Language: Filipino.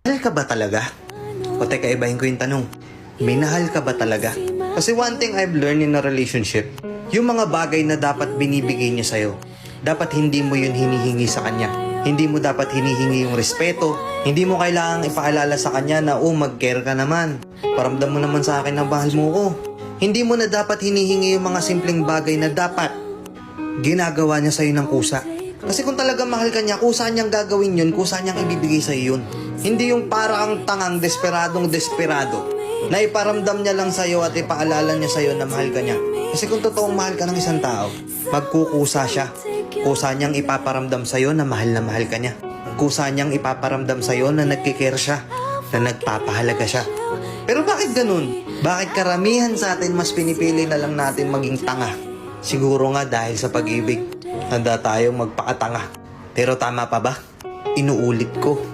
Mahal ka ba talaga? O teka, ibahin ko yung tanong. Minahal ka ba talaga? Kasi one thing I've learned in a relationship, yung mga bagay na dapat binibigay niya sa'yo, dapat hindi mo yun hinihingi sa kanya. Hindi mo dapat hinihingi yung respeto. Hindi mo kailangang ipaalala sa kanya na, oh, mag-care ka naman. Paramdam mo naman sa akin na mahal mo ko. Hindi mo na dapat hinihingi yung mga simpleng bagay na dapat ginagawa niya sa'yo ng kusa. Kasi kung talaga mahal ka niya, kusa niyang gagawin yun, kusa niyang ibibigay sa'yo yun. Hindi yung para kang tangang desperadong desperado na iparamdam niya lang sa'yo at ipaalala niya sa'yo na mahal ka niya. Kasi kung totoong mahal ka ng isang tao, magkukusa siya. Kusa niyang ipaparamdam sa'yo na mahal ka niya. Kusa niyang ipaparamdam sa'yo na nagkikare siya, na nagpapahalaga siya. Pero bakit ganun? Bakit karamihan sa atin mas pinipili na lang natin maging tanga? Siguro nga dahil sa pag-ibig, handa tayong magpakatanga. Pero tama pa ba? Inuulit ko.